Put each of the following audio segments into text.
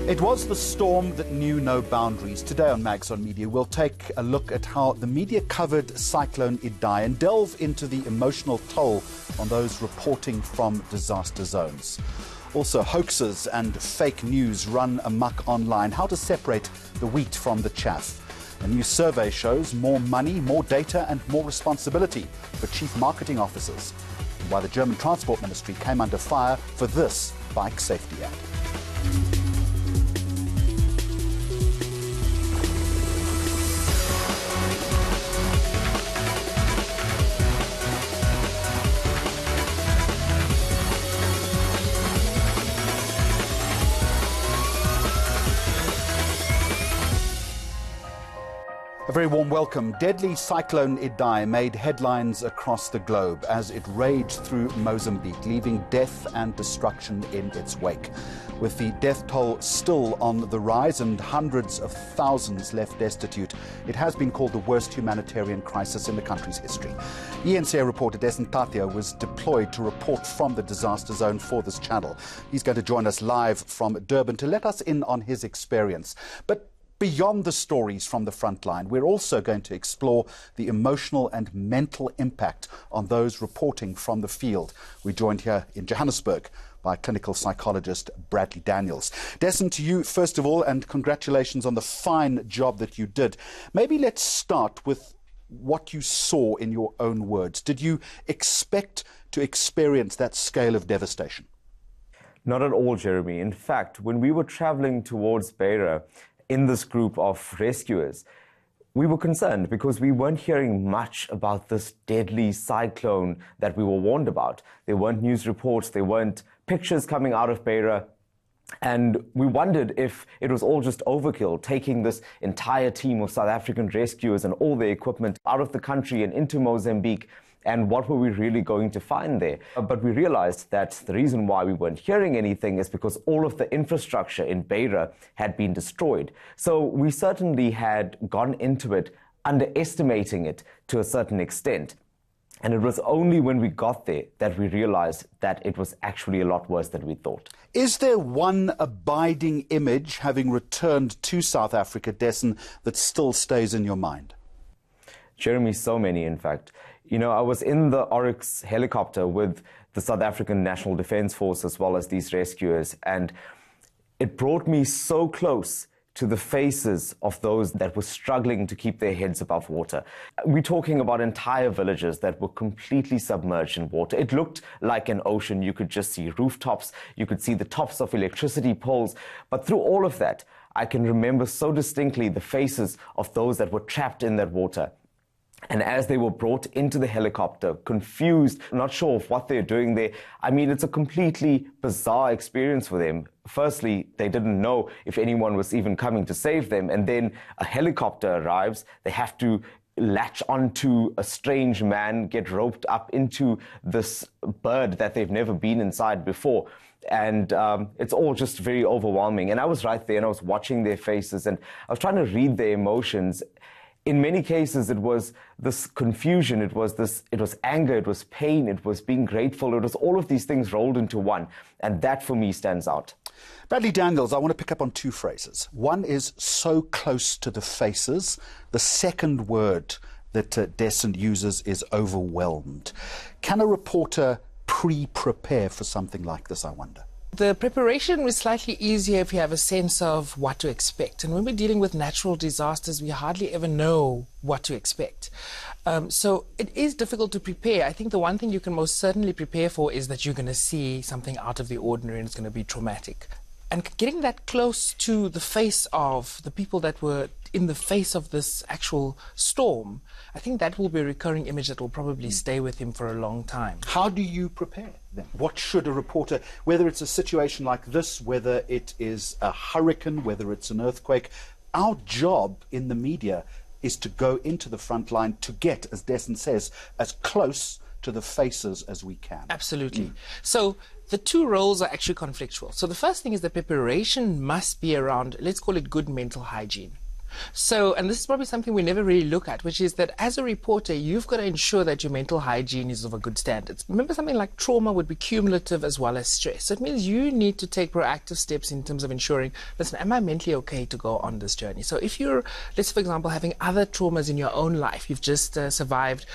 It was the storm that knew no boundaries. Today on Mags on Media, we'll take a look at how the media covered Cyclone Idai and delve into the emotional toll on those reporting from disaster zones. Also, hoaxes and fake news run amok online. How to separate the wheat from the chaff. A new survey shows more money, more data and more responsibility for chief marketing officers. And why the German Transport Ministry came under fire for this bike safety ad. A very warm welcome. Deadly Cyclone Idai made headlines across the globe as it raged through Mozambique, leaving death and destruction in its wake. With the death toll still on the rise and hundreds of thousands left destitute, it has been called the worst humanitarian crisis in the country's history. ENCA reporter destitute was deployed to report from the disaster zone for this channel. He's going to join us live from Durban to let us in on his experience. But beyond the stories from the front line, we're also going to explore the emotional and mental impact on those reporting from the field. We're joined here in Johannesburg by clinical psychologist Bradley Daniels. Desmond, to you first of all, and congratulations on the fine job that you did. Maybe let's start with what you saw in your own words. Did you expect to experience that scale of devastation? Not at all, Jeremy. In fact, when we were traveling towards Beira, in this group of rescuers, we were concerned because we weren't hearing much about this deadly cyclone that we were warned about. There weren't news reports, there weren't pictures coming out of Beira, and we wondered if it was all just overkill, taking this entire team of South African rescuers and all their equipment out of the country and into Mozambique. And what were we really going to find there? But we realized that the reason why we weren't hearing anything is because all of the infrastructure in Beira had been destroyed. So we certainly had gone into it underestimating it to a certain extent. And it was only when we got there that we realized that it was actually a lot worse than we thought. Is there one abiding image, having returned to South Africa, Dessen, that still stays in your mind? Jeremy, so many, in fact. You know, I was in the Oryx helicopter with the South African National Defence Force as well as these rescuers, and it brought me so close to the faces of those that were struggling to keep their heads above water. We're talking about entire villages that were completely submerged in water. It looked like an ocean. You could just see rooftops, you could see the tops of electricity poles, but through all of that, I can remember so distinctly the faces of those that were trapped in that water. And as they were brought into the helicopter, confused, not sure of what they're doing there, I mean, it's a completely bizarre experience for them. Firstly, they didn't know if anyone was even coming to save them. And then a helicopter arrives. They have to latch onto a strange man, get roped up into this bird that they've never been inside before. And it's all just very overwhelming. And I was right there and I was watching their faces and I was trying to read their emotions. In many cases, it was this confusion, it was anger, it was pain, it was being grateful, it was all of these things rolled into one. And that, for me, stands out. Bradley Daniels, I want to pick up on two phrases. One is so close to the faces. The second word that Dessen uses is overwhelmed. Can a reporter pre-prepare for something like this, I wonder? The preparation was slightly easier if you have a sense of what to expect. And when we're dealing with natural disasters, we hardly ever know what to expect. So it is difficult to prepare. I think the one thing you can most certainly prepare for is that you're going to see something out of the ordinary and it's going to be traumatic. And getting that close to the face of the people that were in the face of this actual storm, I think that will be a recurring image that will probably stay with him for a long time. How do you prepare then? What should a reporter, whether it's a situation like this, whether it is a hurricane, whether it's an earthquake, our job in the media is to go into the front line to get, as Dessen says, as close to the faces as we can. Absolutely. So the two roles are actually conflictual. So the first thing is the preparation must be around, let's call it good mental hygiene. So, and this is probably something we never really look at, which is that as a reporter, you've got to ensure that your mental hygiene is of a good standard. Remember, something like trauma would be cumulative as well as stress. So it means you need to take proactive steps in terms of ensuring, listen, am I mentally okay to go on this journey? So if you're, let's for example, having other traumas in your own life, you've just survived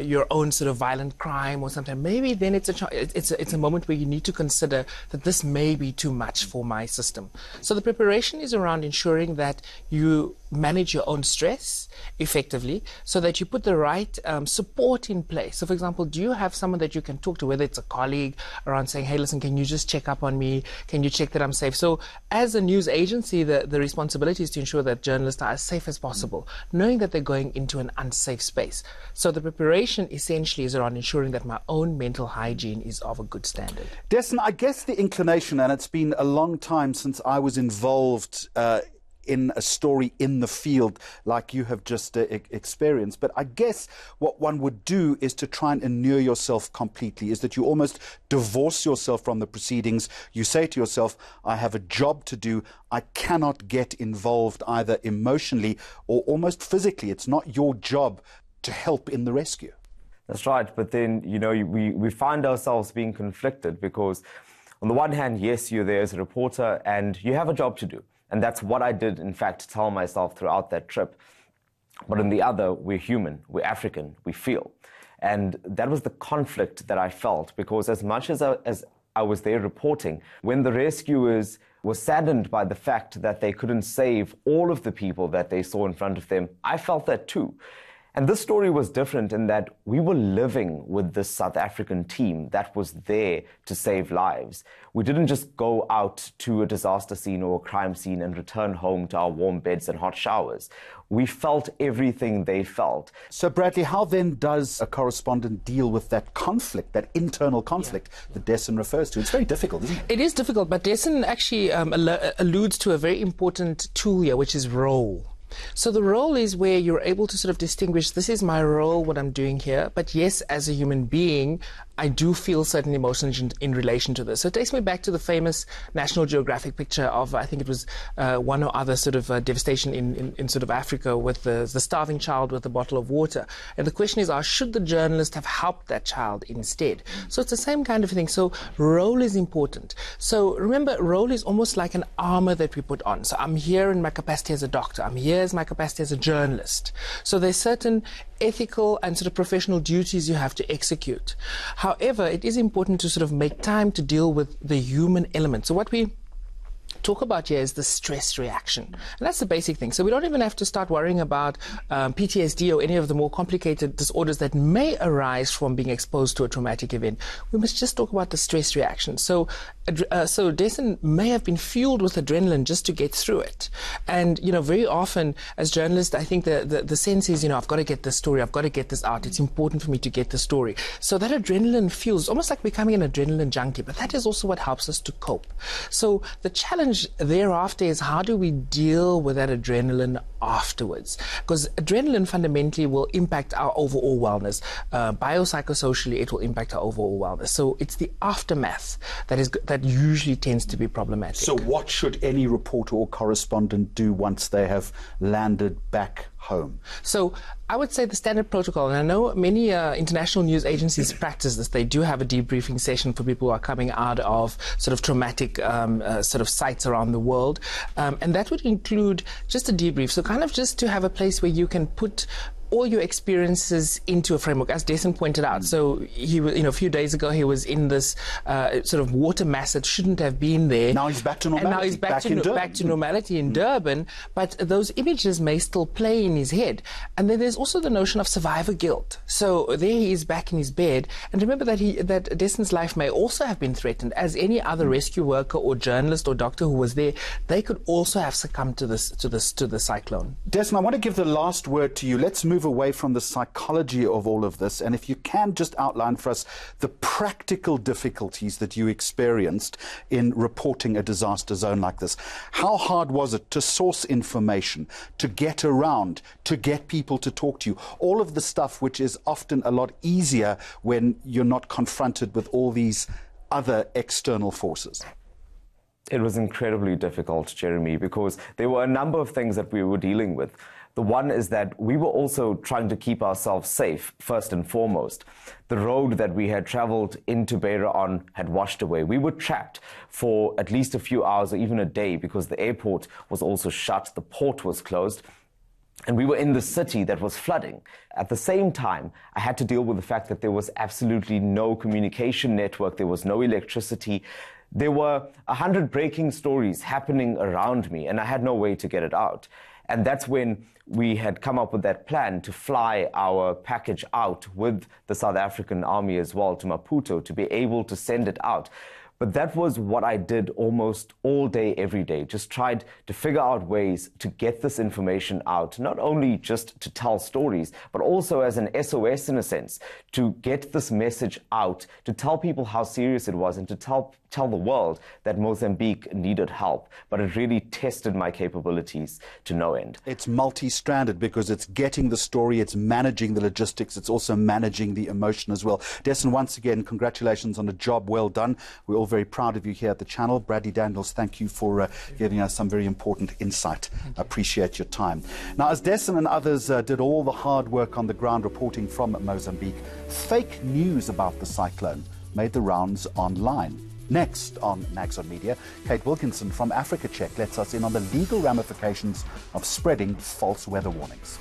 your own sort of violent crime or something, maybe then it's a moment where you need to consider that this may be too much for my system. So the preparation is around ensuring that you manage your own stress effectively so that you put the right support in place. So for example, do you have someone that you can talk to, whether it's a colleague, around saying, hey, listen, can you just check up on me? Can you check that I'm safe? So as a news agency, the responsibility is to ensure that journalists are as safe as possible, knowing that they're going into an unsafe space. So the preparation essentially is around ensuring that my own mental hygiene is of a good standard. Destin, I guess the inclination, and it's been a long time since I was involved in a story in the field like you have just experienced. But I guess what one would do is to try and inure yourself completely, is that you almost divorce yourself from the proceedings. You say to yourself, I have a job to do. I cannot get involved either emotionally or almost physically. It's not your job to help in the rescue. That's right. But then, you know, we find ourselves being conflicted because on the one hand, yes, you're there as a reporter and you have a job to do. And that's what I did, in fact, tell myself throughout that trip. But on the other, we're human, we're African, we feel. And that was the conflict that I felt, because as much as I was there reporting, when the rescuers were saddened by the fact that they couldn't save all of the people that they saw in front of them, I felt that too. And this story was different in that we were living with this South African team that was there to save lives. We didn't just go out to a disaster scene or a crime scene and return home to our warm beds and hot showers. We felt everything they felt. So, Bradley, how then does a correspondent deal with that conflict, that internal conflict that Destin refers to? It's very difficult, isn't it? It is difficult, but Destin actually alludes to a very important tool here, which is role. So the role is where you're able to sort of distinguish, this is my role, what I'm doing here, but yes, as a human being, I do feel certain emotions in relation to this. So it takes me back to the famous National Geographic picture of, I think it was one or other sort of devastation in sort of Africa with the starving child with a bottle of water. And the question is, should the journalist have helped that child instead? So it's the same kind of thing. So role is important. So remember, role is almost like an armor that we put on. So I'm here in my capacity as a doctor. I'm here as my capacity as a journalist. So there's certain ethical and sort of professional duties you have to execute. However, it is important to sort of make time to deal with the human element. So what we talk about here is the stress reaction. And that's the basic thing. So we don't even have to start worrying about PTSD or any of the more complicated disorders that may arise from being exposed to a traumatic event. We must just talk about the stress reaction. So Destin may have been fueled with adrenaline just to get through it. And, you know, very often as journalists, I think the sense is, you know, I've got to get this story, I've got to get this out. It's important for me to get the story. So that adrenaline fuels, almost like becoming an adrenaline junkie, but that is also what helps us to cope. So the challenge thereafter is, how do we deal with that adrenaline afterwards? Because adrenaline fundamentally will impact our overall wellness. Biopsychosocially, it will impact our overall wellness. So it's the aftermath that usually tends to be problematic. So what should any reporter or correspondent do once they have landed back home? So I would say the standard protocol, and I know many international news agencies practice this. They do have a debriefing session for people who are coming out of sort of traumatic sort of sites around the world, and that would include just a debrief. So kind of just to have a place where you can put all your experiences into a framework, as Destin pointed out. So he was, you know, a few days ago he was in this sort of water mass that shouldn't have been there. Now he's back to normality. And now he's back to normality in Durban, but those images may still play in his head. And then there's also the notion of survivor guilt. So there he is back in his bed, and remember that Destin's life may also have been threatened, as any other rescue worker or journalist or doctor who was there. They could also have succumbed to the cyclone. Destin, I want to give the last word to you. Let's move away from the psychology of all of this, and if you can just outline for us the practical difficulties that you experienced in reporting a disaster zone like this. How hard was it to source information, to get around, to get people to talk to you? All of the stuff which is often a lot easier when you're not confronted with all these other external forces. It was incredibly difficult, Jeremy, because there were a number of things that we were dealing with. The one is that we were also trying to keep ourselves safe, first and foremost. The road that we had traveled into Beira on had washed away. We were trapped for at least a few hours or even a day because the airport was also shut, the port was closed, and we were in the city that was flooding. At the same time, I had to deal with the fact that there was absolutely no communication network, there was no electricity. There were 100 breaking stories happening around me, and I had no way to get it out. And that's when we had come up with that plan to fly our package out with the South African Army as well to Maputo to be able to send it out. But that was what I did almost all day, every day. Just tried to figure out ways to get this information out, not only just to tell stories, but also as an SOS in a sense, to get this message out, to tell people how serious it was and to tell the world that Mozambique needed help. But it really tested my capabilities to no end. It's multi-stranded because it's getting the story, it's managing the logistics, it's also managing the emotion as well. Dessen, once again, congratulations on a job well done. We're all very proud of you here at the channel. Bradley Daniels, thank you for giving us some very important insight. Appreciate your time. Now, as Dessen and others did all the hard work on the ground reporting from Mozambique, fake news about the cyclone made the rounds online. Next on Nags on Media, Kate Wilkinson from Africa Check lets us in on the legal ramifications of spreading false weather warnings.